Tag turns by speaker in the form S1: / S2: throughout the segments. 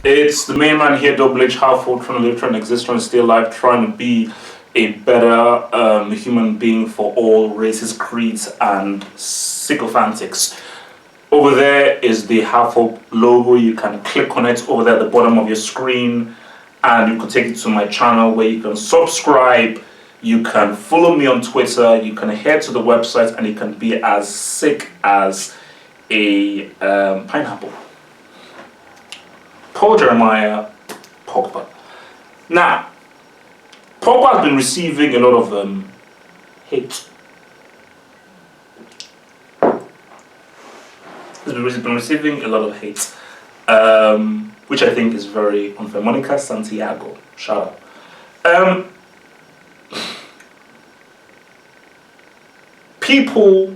S1: It's the main man here, Double H Halford, trying to live, trying to exist, trying to stay alive, trying to be a better human being for all races, creeds, and sycophantics. Over there is the Halford logo. You can click on it over there at the bottom of your screen, and you can take it to my channel where you can subscribe. You can follow me on Twitter. You can head to the website, and you can be as sick as a pineapple. Paul Jeremiah Pogba. Now, Pogba has been receiving a lot of hate. He's been receiving a lot of hate, which I think is very unfair. Monica Santiago, shout out. People,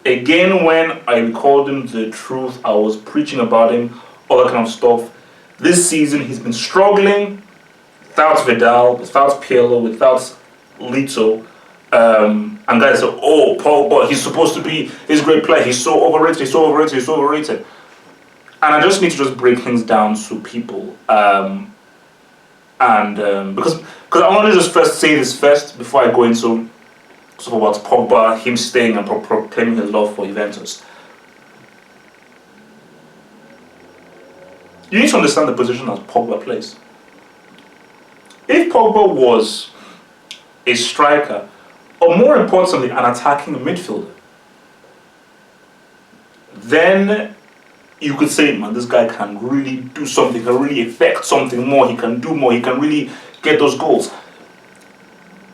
S1: again, when I called him the truth, I was preaching about him, all that kind of stuff. This season, he's been struggling without Vidal, without Pirlo, without Lito. And guys say, oh, Pogba, he's supposed to be this great player. He's so overrated, he's so overrated, he's so overrated. And I just need to just break things down to people. Because I want to just first say this first before I go into stuff about Pogba, him staying and proclaiming his love for Juventus. You need to understand the position that Pogba plays. If Pogba was a striker, or more importantly, an attacking midfielder, then you could say, man, this guy can really do something, can really affect something more, he can do more, he can really get those goals.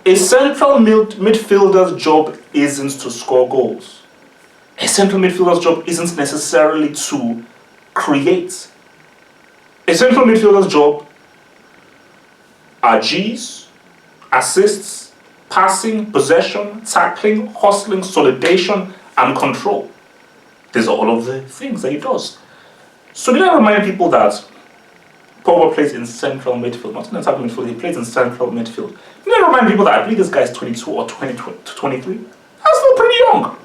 S1: A central midfielder's job isn't to score goals. A central midfielder's job isn't necessarily to create. A central midfielder's job are G's, assists, passing, possession, tackling, hustling, solidation, and control. These are all of the things that he does. So did I remind people that Pogba plays in central midfield, not in attacking midfield, he plays in central midfield. Did I remind people that I believe this guy is 22 or 23? That's still pretty young.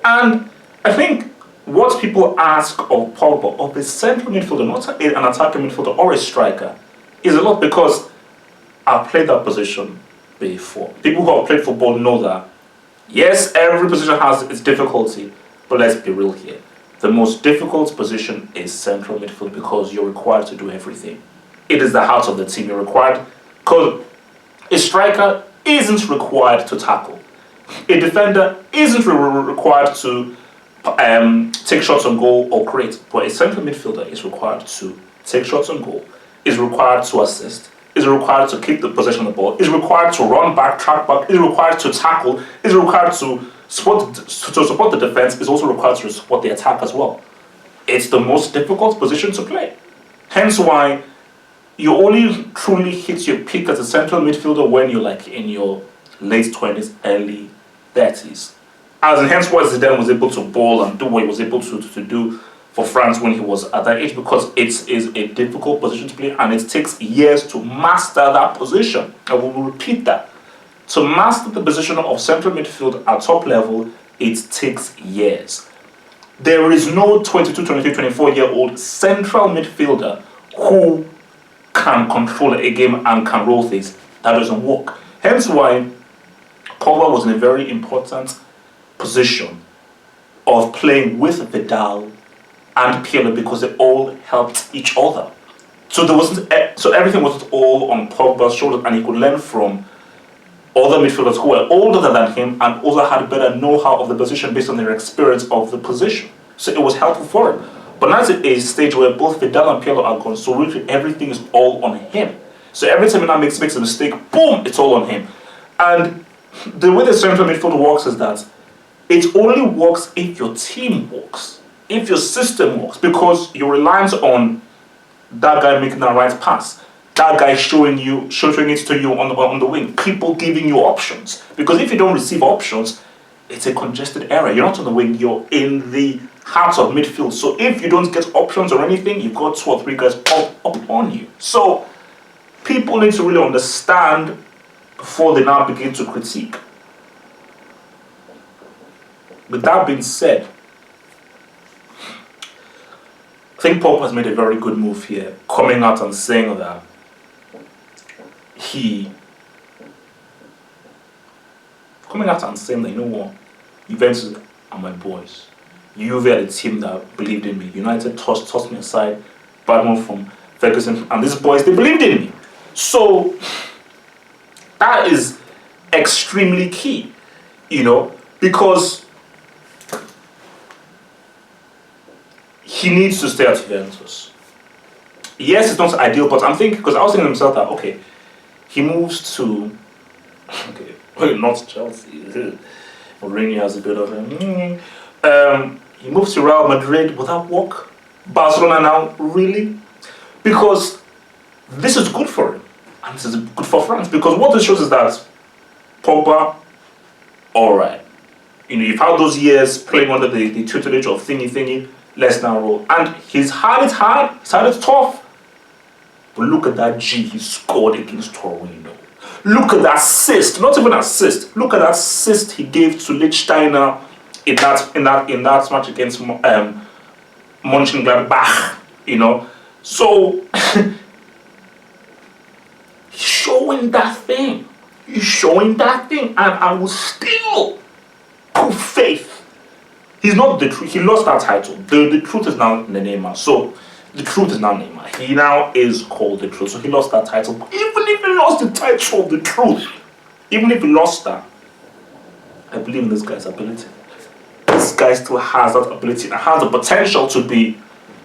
S1: And I think what people ask of Pogba, of a central midfielder, not an attacking midfielder or a striker, is a lot because I've played that position before. People who have played football know that, yes, every position has its difficulty, but let's be real here. The most difficult position is central midfield because you're required to do everything. It is the heart of the team. You're required, because a striker isn't required to tackle. A defender isn't required to take shots on goal or create, but a central midfielder is required to take shots on goal, is required to assist, is required to keep the possession of the ball, is required to run back, track back, is required to tackle, is required to support the defense, is also required to support the attack as well. It's the most difficult position to play. Hence why you only truly hit your peak as a central midfielder when you're like in your late 20s, early 30s. As in, hence why Zidane was able to ball and do what he was able to do for France when he was at that age, because it is a difficult position to play and it takes years to master that position. I will repeat that. To master the position of central midfield at top level, it takes years. There is no 22, 23, 24-year-old central midfielder who can control a game and can roll things. That doesn't work. Hence why Pogba was in a very important position of playing with Vidal and Pirlo because they all helped each other. So everything wasn't all on Pogba's shoulders, and he could learn from other midfielders who were older than him and also had better know-how of the position based on their experience of the position. So it was helpful for him. But now it's a stage where both Vidal and Pirlo are gone, so really everything is all on him. So every time he now makes a mistake, boom, it's all on him. And the way the central midfield works is that it only works if your team works, if your system works, because you're reliant on that guy making the right pass, that guy showing it to you on the wing, people giving you options. Because if you don't receive options, it's a congested area. You're not on the wing, you're in the heart of midfield. So if you don't get options or anything, you've got 2 or 3 guys up on you. So people need to really understand before they now begin to critique. With that being said, think Pogba has made a very good move here, coming out and saying that you know what, Juventus are my boys. Juve are the team that believed in me. United tossed me aside, bad move from Ferguson, and these boys, they believed in me. So that is extremely key, because he needs to stay at Juventus. Yes, it's not ideal, but I'm thinking, because I was thinking to myself that, okay, he moves to, not Chelsea. Mourinho has a bit of a, he moves to Real Madrid. Will that work? Barcelona now, really? Because this is good for him, and this is good for France. Because what this shows is that Pogba, all right, you've had those years playing under the tutelage of thingy, let's now roll. And he's had it hard, he's had it tough. But look at that G he scored against Torino. Look at that assist, not even assist. Look at that assist he gave to Lichtsteiner in that match against Mönchengladbach. So he's showing that thing. And I will still put faith. He's not the truth. He lost that title. The truth is now Neymar. So the truth is now Neymar. He now is called the truth. So he lost that title. But even if he lost the title of the truth, even if he lost that, I believe in this guy's ability. This guy still has that ability and has the potential to be,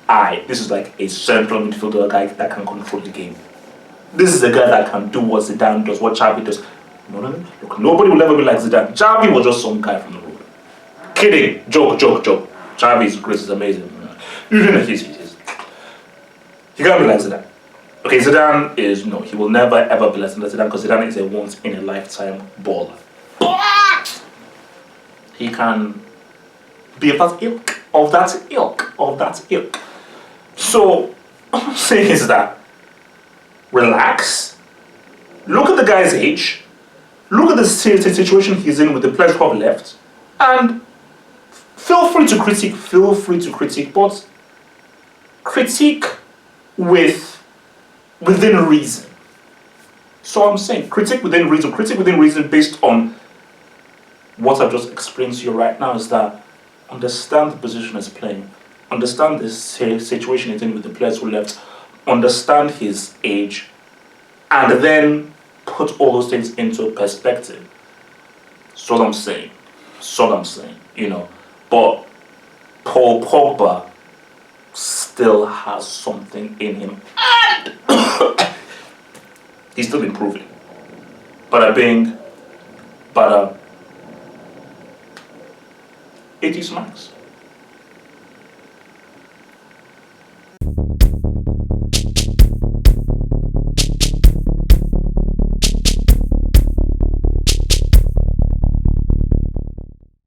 S1: this is like a central midfielder guy that can control the game. This is a guy that can do what Zidane does, what Xavi does. No. Look, nobody will ever be like Zidane. Xavi was just some guy from the road. Kidding. Joke. Xavi is great, he's amazing. You know he can't be like Zidane. Okay, Zidane is, he will never ever be like Zidane because Zidane is a once in a lifetime baller. But he can be of that ilk. So, what I'm saying is that relax, look at the guy's age, look at the situation he's in with the players who have left, and feel free to critique, but critique within reason. So I'm saying critique within reason based on what I've just explained to you right now, is that understand the position he's playing, understand the situation he's in with the players who left, understand his age, and then put all those things into perspective. So what I'm saying, But Paul Pogba still has something in him, and he's still improving. Bada bing, bada. It is Max.